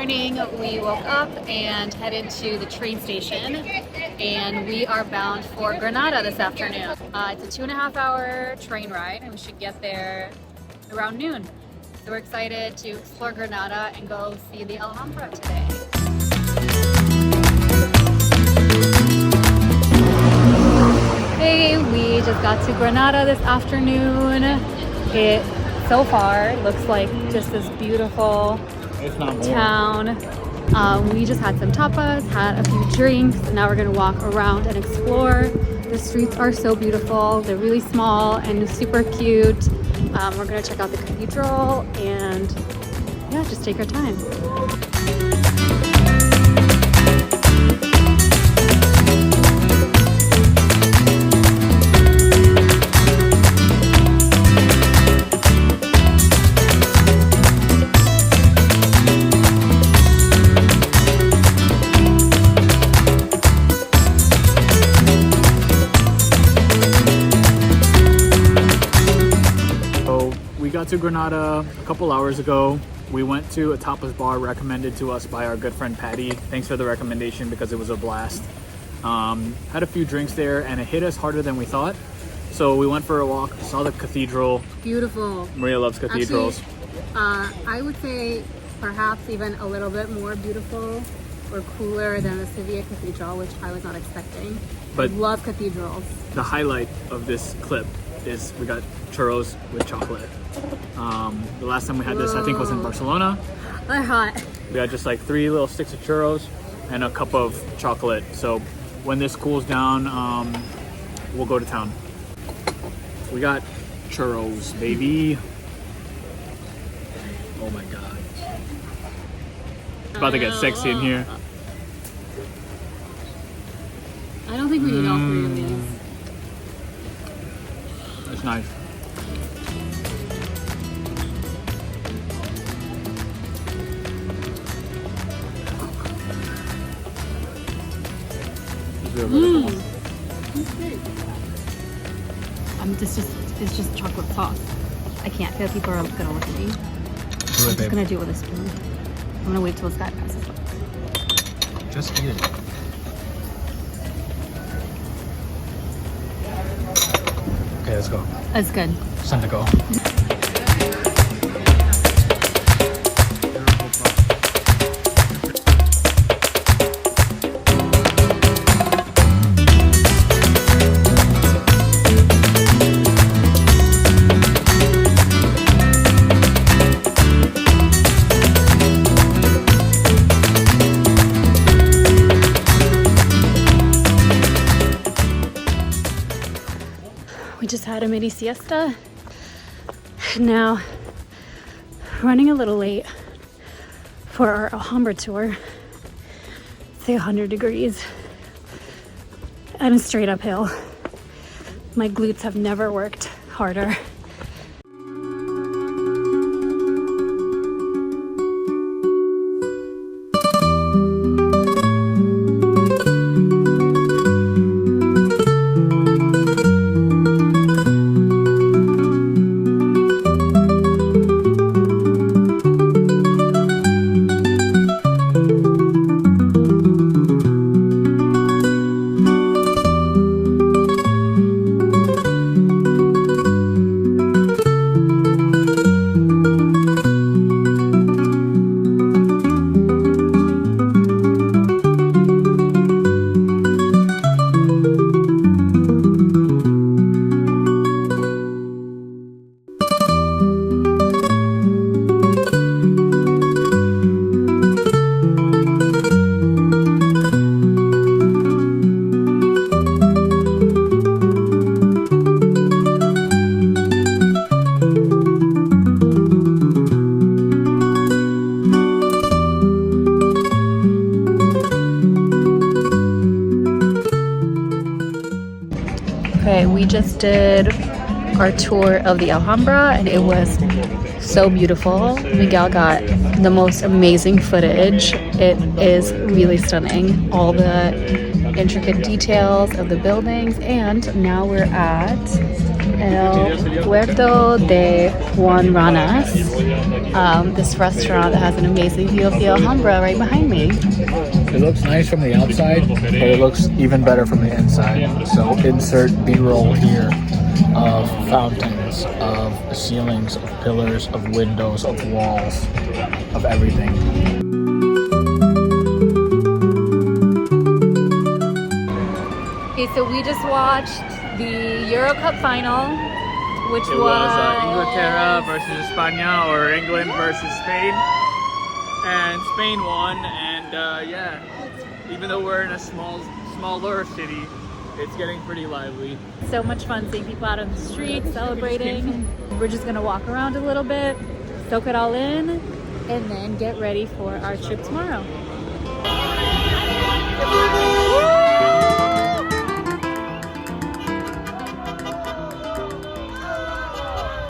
morning we woke up and headed to the train station, and we are bound for Granada this afternoon. It's a 2.5-hour train ride and we should get there around noon. So we're excited to explore Granada and go see the Alhambra today. Hey, we just got to Granada this afternoon. It so far looks like just this beautiful town. We just had some tapas, had a few drinks, and now we're gonna walk around and explore. The streets are so beautiful. They're really small and super cute. We're gonna check out the cathedral and yeah, just take our time. We got to Granada a couple hours ago. We went to a tapas bar recommended to us by our good friend Patty. Thanks for the recommendation because it was a blast. Had a few drinks there and it hit us harder than we thought. So we went for a walk, saw the cathedral. Beautiful. Maria loves cathedrals. Actually, I would say perhaps even a little bit more beautiful or cooler than the Sevilla Cathedral, which I was not expecting. But I love cathedrals. The highlight of this clip is we got churros with chocolate. The last time we had this, I think, was in Barcelona. They're hot. We had just like 3 little sticks of churros and a cup of chocolate. So when this cools down, we'll go to town. We got churros, baby. Oh my god. It's about to get sexy in here. I don't think we need all 3 of these. It's nice. It's just chocolate sauce. I can't feel people are gonna look at me. I'm just gonna do it with a spoon. I'm gonna wait till this guy passes by. Just eat it. Okay, let's go. That's good. It's time to go. We just had a mini siesta. Now, running a little late for our Alhambra tour. It's like 100 degrees and a straight uphill. My glutes have never worked harder. Okay, we just did our tour of the Alhambra and it was so beautiful. Miguel got the most amazing footage. It is really stunning. All the intricate details of the buildings. And now we're at El Puerto de Juan Ranas, this restaurant that has an amazing view of the Alhambra right behind me. It looks nice from the outside, but it looks even better from the inside. So insert B-roll here of fountains, of ceilings, of pillars, of windows, of walls, of everything. Okay, so we just watched the Euro Cup final, which It was Inglaterra versus España, or England versus Spain, and Spain won. And yeah, even though we're in a smaller city, it's getting pretty lively. so much fun seeing people out on the street celebrating. We're just gonna walk around a little bit, soak it all in, and then get ready for our trip tomorrow.